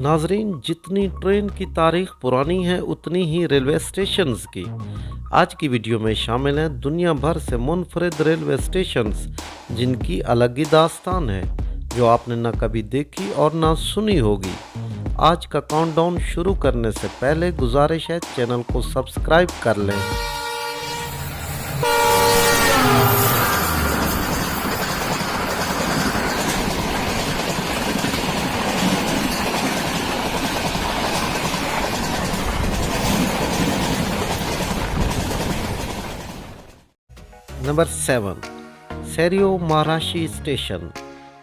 नाजरीन, जितनी ट्रेन की तारीख पुरानी है उतनी ही रेलवे स्टेशंस की। आज की वीडियो में शामिल हैं दुनिया भर से मुनफरिद रेलवे स्टेशंस जिनकी अलग ही दास्तान है, जो आपने ना कभी देखी और ना सुनी होगी। आज का काउंटडाउन शुरू करने से पहले गुजारिश है चैनल को सब्सक्राइब कर लें। नंबर 7, सेरियो महाराशी स्टेशन।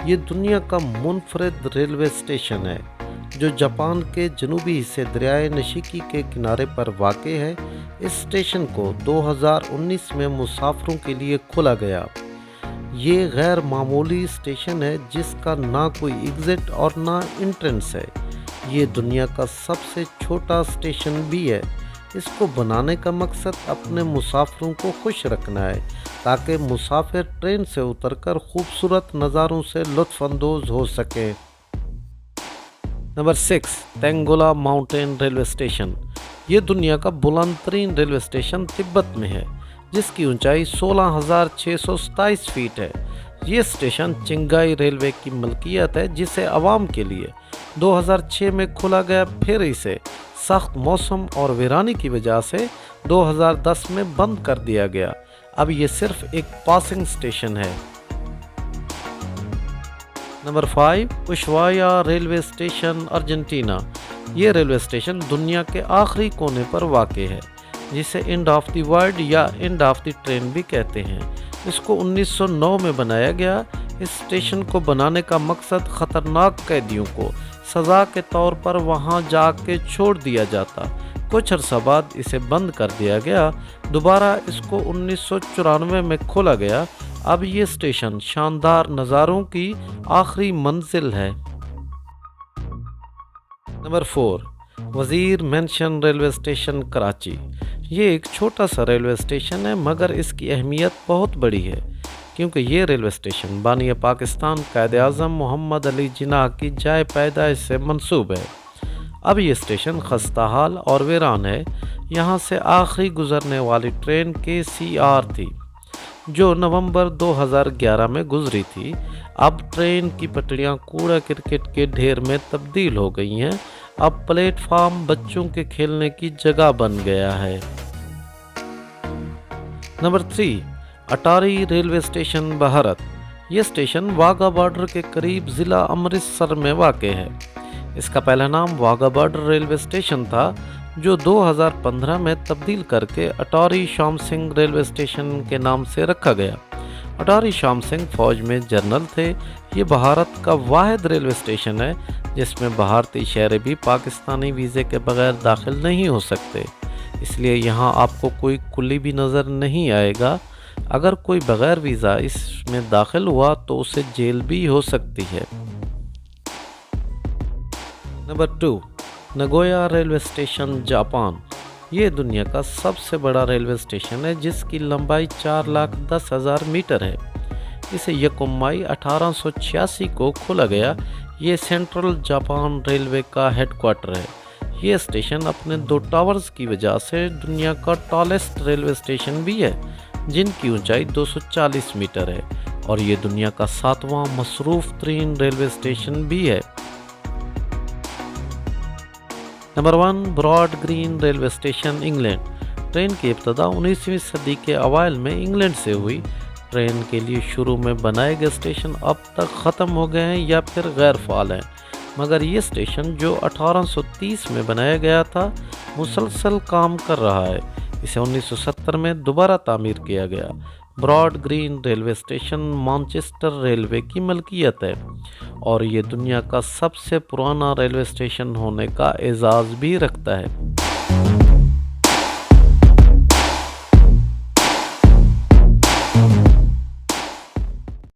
ये दुनिया का मुनफरिद रेलवे स्टेशन है जो जापान के जनूबी हिस्से दरियाए निशिकी के किनारे पर वाक़ है। इस स्टेशन को 2019 में मुसाफिरों के लिए खोला गया। ये गैर मामूली स्टेशन है जिसका ना कोई एग्ज़िट और ना एंट्रेंस है। ये दुनिया का सबसे छोटा स्टेशन भी है। इसको बनाने का मकसद अपने मुसाफिरों को खुश रखना है ताकि मुसाफिर ट्रेन से उतरकर खूबसूरत नज़ारों से लुत्फ़ अंदोज़ हो सकें। Number 6, Tanggula mountain railway station. ये दुनिया का बुलंद तरीन रेलवे स्टेशन तिब्बत में है, जिसकी ऊंचाई 16,627 फीट है। ये स्टेशन चिंगाई रेलवे की मलकियत है, जिसे आवाम के लिए 2006 में खोला गया, फिर इसे सख्त मौसम और वीरानी की वजह से 2010 में बंद कर दिया गया। अब ये सिर्फ एक पासिंग स्टेशन है। Number 5, उशवाया railway station, Argentina. ये रेलवे स्टेशन दुनिया के आखिरी कोने पर वाक़ है, जिसे एंड ऑफ द वर्ल्ड या एंड ऑफ द ट्रेन भी कहते हैं। इसको 1909 में बनाया गया। इस स्टेशन को बनाने का मकसद ख़तरनाक कैदियों को सज़ा के तौर पर वहां जाके छोड़ दिया जाता। कुछ अरसा बाद इसे बंद कर दिया गया। दोबारा इसको 1994 में खोला गया। अब ये स्टेशन शानदार नज़ारों की आखिरी मंजिल है। नंबर 4, वज़ीर मेंशन रेलवे स्टेशन, कराची। ये एक छोटा सा रेलवे स्टेशन है, मगर इसकी अहमियत बहुत बड़ी है क्योंकि ये रेलवे स्टेशन बानी पाकिस्तान कायद-ए-आज़म मोहम्मद अली जिन्नाह की जाए पैदाइश से मंसूब है। अब ये स्टेशन खस्ताहाल और वीरान है। यहाँ से आखिरी गुजरने वाली ट्रेन KCR थी, जो नवंबर 2011 में गुजरी थी। अब ट्रेन की पटरियाँ कूड़ा क्रिकेट के ढेर में तब्दील हो गई हैं। अब प्लेटफार्म बच्चों के खेलने की जगह बन गया है। नंबर 3, अटारी रेलवे स्टेशन, भारत। यह स्टेशन वाघा बॉर्डर के करीब ज़िला अमृतसर में वाक़ है। इसका पहला नाम वाघा बॉर्डर रेलवे स्टेशन था, जो 2015 में तब्दील करके अटारी श्याम सिंह रेलवे स्टेशन के नाम से रखा गया। अटारी श्याम सिंह फौज में जनरल थे। ये भारत का वाहिद रेलवे स्टेशन है जिसमें भारतीय शहरी भी पाकिस्तानी वीज़े के बगैर दाखिल नहीं हो सकते, इसलिए यहाँ आपको कोई कुली भी नज़र नहीं आएगा। अगर कोई बगैर वीज़ा इसमें दाखिल हुआ तो उसे जेल भी हो सकती है। Number 2, Nagoya railway station, Japan. ये दुनिया का सबसे बड़ा रेलवे स्टेशन है जिसकी लंबाई 4,10,000 मीटर है। इसे 1 मई 1886 को खोला गया। ये सेंट्रल जापान रेलवे का हेडक्वार्टर है। ये स्टेशन अपने 2 टावर्स की वजह से दुनिया का टॉलेस्ट रेलवे स्टेशन भी है, जिनकी ऊंचाई 240 मीटर है, और ये दुनिया का 7वां मसरूफ़ तरीन रेलवे स्टेशन भी है। Number 1, Broad Green railway station, England. Train की इब्तदा 19वीं सदी के अवाइल में इंग्लैंड से हुई। ट्रेन के लिए शुरू में बनाए गए स्टेशन अब तक ख़त्म हो गए हैं या फिर गैर फ़ाल हैं, मगर ये स्टेशन जो 1830 में बनाया गया था मुसलसल काम कर रहा है। इसे 1970 में दोबारा तामीर किया गया। Broad Green railway station Manchester railway की मलकियत है और ये दुनिया का सबसे पुराना रेलवे स्टेशन होने का एजाज़ भी रखता है।